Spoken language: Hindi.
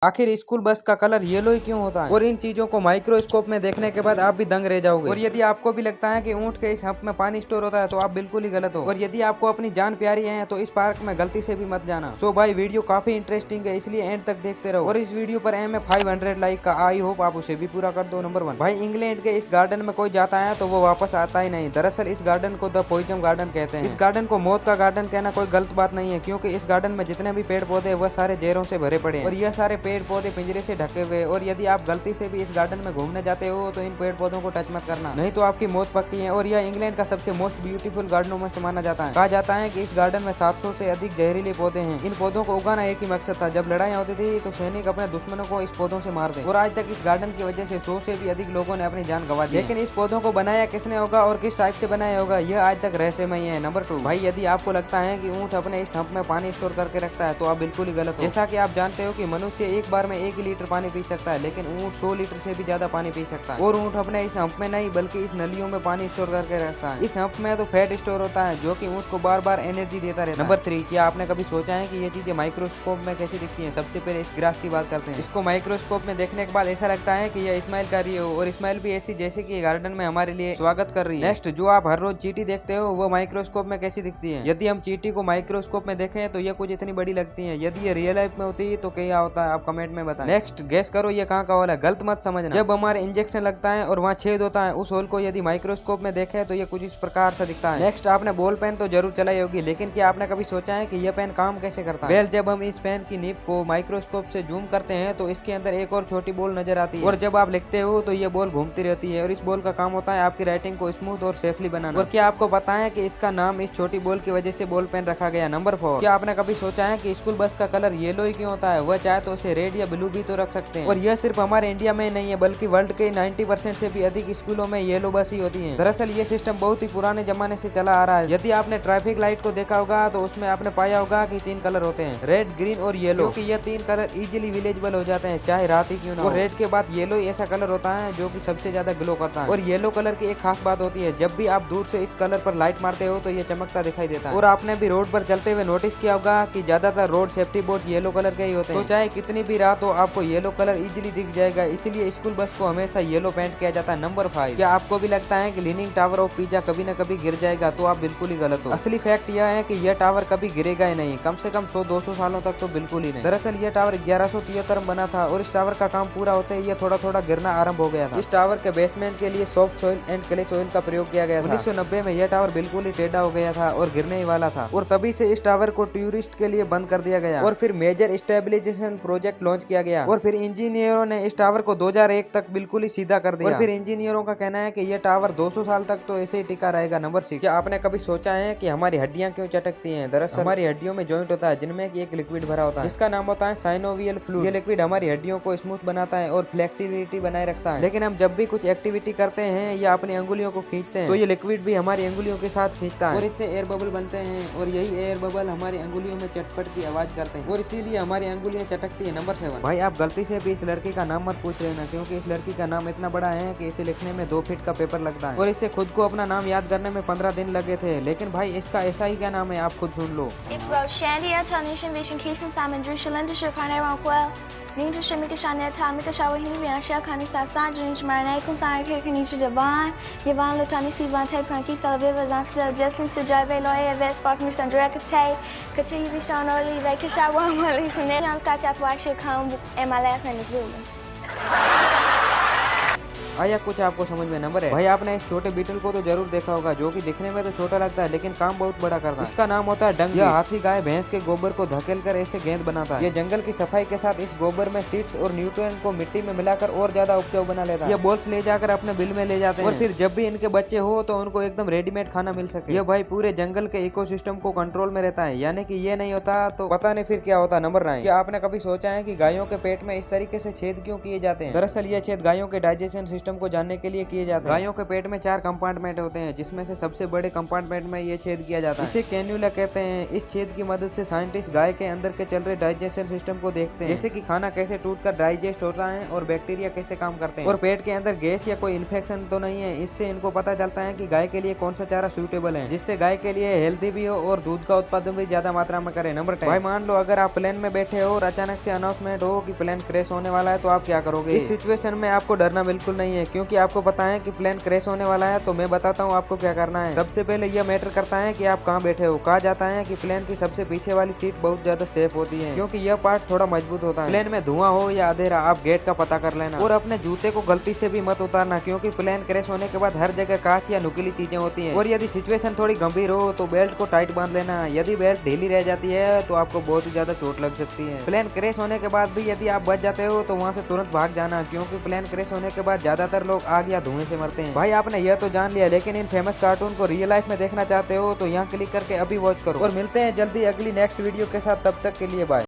आखिर स्कूल बस का कलर येलो ही क्यों होता है? और इन चीजों को माइक्रोस्कोप में देखने के बाद आप भी दंग रह जाओगे। और यदि आपको भी लगता है कि ऊंट के इस हंप में पानी स्टोर होता है तो आप बिल्कुल ही गलत हो। और यदि आपको अपनी जान प्यारी है तो इस पार्क में गलती से भी मत जाना। सो भाई वीडियो काफी इंटरेस्टिंग है, इसलिए एंड तक देखते रहो। और इस वीडियो पर एम है 500 लाइक का। आई होप आप उसे भी पूरा कर दो। नंबर 1, भाई इंग्लैंड के इस गार्डन में कोई जाता है तो वो वापस आता ही नहीं। दरअसल इस गार्डन को द पोइजन गार्डन कहते हैं। इस गार्डन को मौत का गार्डन कहना कोई गलत बात नहीं है, क्योंकि इस गार्डन में जितने भी पेड़ पौधे वह सारे जहरों से भरे पड़े हैं। और यह सारे पेड़ पौधे पिंजरे से ढके हुए। और यदि आप गलती से भी इस गार्डन में घूमने जाते हो तो इन पेड़ पौधों को टच मत करना, नहीं तो आपकी मौत पक्की है। और यह इंग्लैंड का सबसे मोस्ट ब्यूटीफुल गार्डनों में से माना जाता है। कहा जाता है कि इस गार्डन में 700 से अधिक जहरीले पौधे हैं। इन पौधों को उगाना एक ही मकसद था, जब लड़ाई होती थी तो सैनिक अपने दुश्मनों को इस पौधों से मार दें। और आज तक इस गार्डन की वजह से 100 से भी अधिक लोगों ने अपनी जान गंवा दी। लेकिन इस पौधों को बनाया किसने होगा और किस टाइप से बनाया होगा, यह आज तक रहस्यमय है। नंबर 2, भाई यदि आपको लगता है कि ऊंट अपने इस हंप में पानी स्टोर करके रखता है तो आप बिल्कुल ही गलत हो। जैसा कि आप जानते हो कि मनुष्य एक बार में 1 लीटर पानी पी सकता है, लेकिन ऊंट 100 लीटर से भी ज्यादा पानी पी सकता है। और ऊंट अपने इस हंप में नहीं बल्कि इस नलियों में पानी स्टोर करके रखता है। इस हंप में तो फैट स्टोर होता है जो कि ऊंट को बार बार एनर्जी देता रहता है। नंबर 3, क्या आपने कभी सोचा है कि ये चीजें माइक्रोस्कोप में कैसी दिखती हैं? सबसे पहले इस ग्रास की बात करते हैं। इसको माइक्रोस्कोप में देखने के बाद ऐसा लगता है कि यह स्माइल कर रही हो, और स्माइल भी ऐसी जैसे कि गार्डन में हमारे लिए स्वागत कर रही है। नेक्स्ट, जो आप हर रोज चींटी देखते हो वो माइक्रोस्कोप में कैसी दिखती है? यदि हम चींटी को माइक्रोस्कोप में देखें तो ये कुछ इतनी बड़ी लगती है। यदि ये रियल लाइफ में होती है तो क्या होता है, आप कमेंट में बताएं। नेक्स्ट, गेस करो ये कहाँ का होल है? गलत मत समझना। जब हमारे इंजेक्शन लगता है और वहाँ छेद होता है, उस होल को यदि माइक्रोस्कोप में देखें तो ये कुछ इस प्रकार से दिखता है। नेक्स्ट, आपने बॉल पेन तो जरूर चलाई होगी, लेकिन क्या आपने कभी सोचा है कि यह पेन काम कैसे करता है? जब हम इस पेन की निब को माइक्रोस्कोप से जूम करते हैं तो इसके अंदर एक और छोटी बॉल नजर आती है, और जब आप लिखते हो तो ये बॉल घूमती रहती है। और इस बॉल का काम होता है आपकी राइटिंग को स्मूथ और सेफली बनाना। और क्या आपको पता है कि इसका नाम इस छोटी बॉल की वजह से बॉल पेन रखा गया? नंबर 4, क्या आपने कभी सोचा है कि स्कूल बस का कलर येलो ही क्यों होता है? वह चाहे तो उसे रेड या ब्लू भी तो रख सकते हैं। और यह सिर्फ हमारे इंडिया में नहीं है बल्कि वर्ल्ड के 90% से भी अधिक स्कूलों में येलो बस ही होती है। दरअसल ये सिस्टम बहुत ही पुराने जमाने से चला आ रहा है। यदि आपने ट्रैफिक लाइट को देखा होगा तो उसमें आपने पाया होगा कि 3 कलर होते हैं, रेड, ग्रीन और येलो, क्योंकि ये 3 कलर इजीली विलेजिबल हो जाते हैं चाहे रात ही क्यों ना हो। और रेड के बाद येलो ही ऐसा कलर होता है जो कि सबसे ज्यादा ग्लो करता है। और येलो कलर की एक खास बात होती है, जब भी आप दूर से इस कलर पर लाइट मारते हो तो ये चमकता दिखाई देता है। और आपने भी रोड पर चलते हुए नोटिस किया होगा कि ज्यादातर road safety board yellow colour के ही होते हैं। तो चाहे कितनी भी रात हो आपको येलो कलर इजीली दिख जाएगा, इसीलिए स्कूल बस को हमेशा येलो पेंट किया जाता है। नंबर 5, क्या आपको भी लगता है कि लीनिंग टावर ऑफ पिज़ा कभी न कभी गिर जाएगा? तो आप बिल्कुल ही गलत हो। असली फैक्ट यह है कि यह टावर कभी गिरेगा ही नहीं, कम से कम 100-200 सालों तक तो बिल्कुल ही नहीं। दरअसल यह टावर 1173 में बना था और इस टावर का काम पूरा होते ही यह थोड़ा थोड़ा गिरना आरंभ हो गया था। इस टावर के बेसमेंट के लिए soft soil and clay soil का प्रयोग किया गया था। 1990 में यह टावर बिल्कुल ही टेढ़ा हो गया था और गिरने ही वाला था, और तभी से इस टावर को टूरिस्ट के लिए बंद कर दिया गया। और फिर मेजर स्टेबलाइजेशन प्रोजेक्ट लॉन्च किया गया, और फिर इंजीनियरों ने इस टावर को 2001 तक बिल्कुल ही सीधा कर दिया। और फिर इंजीनियरों का कहना है कि यह टावर 200 साल तक तो ऐसे ही टिका रहेगा। नंबर 6, क्या आपने कभी सोचा है कि हमारी हड्डियां क्यों चटकती हैं? दरअसल हमारी हड्डियों में जॉइंट होता है जिनमें कि एक लिक्विड भरा होता है जिसका नाम होता है साइनोवियल फ्लूइड। ये लिक्विड हमारी हड्डियों को स्मूथ बनाता है और फ्लेक्सिबिलिटी बनाए रखता है। लेकिन हम जब भी कुछ एक्टिविटी करते हैं या अपनी अंगुलियों को खींचते हैं तो ये लिक्विड भी हमारी अंगुलियों के साथ खींचता है, और इससे एयर बबल बनते हैं, और यही एयर बबल हमारी अंगुलियों में चटपट की आवाज करते हैं, और इसीलिए हमारी अंगुलियां चटकती है। नंबर 7, भाई आप गलती से भी इस लड़की का नाम मत पूछ लेना, क्योंकि इस लड़की का नाम इतना बड़ा है कि इसे लिखने में 2 फीट का पेपर लगता है, और इससे खुद को अपना नाम याद करने में 15 दिन लगे थे। लेकिन भाई इसका ऐसा ही क्या नाम है, आप खुद सुन लो। 您这是每个少年他每个稍微很远，是要看你啥啥，只是买来空上可以看你是的吧？也忘了他你喜欢才看 kiss 了，别问那是 just 你是在为了也 vest spark 你上 direct tay， 可这一笔上了里外可啥我我里是那样子，大家不爱是看 MLS 那个。आया कुछ आपको समझ में? नंबर है, भाई आपने इस छोटे बीटल को तो जरूर देखा होगा जो कि दिखने में तो छोटा लगता है लेकिन काम बहुत बड़ा करता है। इसका नाम होता है डंग। यह हाथी, गाय, भैंस के गोबर को धकेल कर ऐसे गेंद बनाता है। ये जंगल की सफाई के साथ इस गोबर में सीड्स और न्यूट्रिएंट को मिट्टी में मिलाकर और ज्यादा उपजाऊ बना लेता है। ये बॉल्स ले जाकर अपने बिल में ले जाते हैं, और फिर जब भी इनके बच्चे हो तो उनको एकदम रेडीमेड खाना मिल सके। ये भाई पूरे जंगल के इकोसिस्टम को कंट्रोल में रहता है, यानी कि ये नहीं होता तो पता नहीं फिर क्या होता। नंबर 9, क्या आपने कभी सोचा है कि गायों के पेट में इस तरीके से छेद क्यों किए जाते हैं? दरअसल ये छेद गायों के डाइजेशन सिस्टम सिस्टम को जानने के लिए किए जाते हैं। गायों के पेट में 4 कंपार्टमेंट होते हैं, जिसमें से सबसे बड़े कंपार्टमेंट में ये छेद किया जाता है। इसे कैन्यूला कहते हैं। इस छेद की मदद से साइंटिस्ट गाय के अंदर के चल रहे डाइजेशन सिस्टम को देखते हैं, जैसे कि खाना कैसे टूटकर डाइजेस्ट होता है और बैक्टीरिया कैसे काम करते हैं और पेट के अंदर गैस या कोई इन्फेक्शन तो नहीं है। इससे इनको पता चलता है कि गाय के लिए कौन सा चारा सूटेबल है, जिससे गाय के लिए हेल्दी भी हो और दूध का उत्पादन भी ज्यादा मात्रा में करे। नंबर 10, भाई मान लो अगर आप प्लेन में बैठे हो और अचानक से अनाउंसमेंट हो कि प्लेन क्रैश होने वाला है, तो आप क्या करोगे? इस सिचुएशन में आपको डरना बिल्कुल नहीं है, क्योंकि आपको पता है कि प्लेन क्रैश होने वाला है। तो मैं बताता हूँ आपको क्या करना है। सबसे पहले यह मैटर करता है कि आप कहाँ बैठे हो। कहा जाता है कि प्लेन की सबसे पीछे वाली सीट बहुत ज्यादा सेफ होती है, क्योंकि यह पार्ट थोड़ा मजबूत होता है। प्लेन में धुआं हो या अंधेरा, आप गेट का पता कर लेना और अपने जूते को गलती से भी मत उतारना, क्योंकि प्लेन क्रैश होने के बाद हर जगह कांच या नुकीली चीजें होती हैं। और यदि सिचुएशन थोड़ी गंभीर हो तो बेल्ट को टाइट बांध लेना। यदि बेल्ट ढीली रह जाती है तो आपको बहुत ही ज्यादा चोट लग सकती है। प्लेन क्रैश होने के बाद भी यदि आप बच जाते हो तो वहाँ से तुरंत भाग जाना, क्योंकि प्लेन क्रैश होने के बाद ज्यादातर लोग आग या धुएं से मरते हैं। भाई आपने यह तो जान लिया, लेकिन इन फेमस कार्टून को रियल लाइफ में देखना चाहते हो तो यहाँ क्लिक करके अभी वॉच करो। और मिलते हैं जल्दी अगली नेक्स्ट वीडियो के साथ, तब तक के लिए बाय।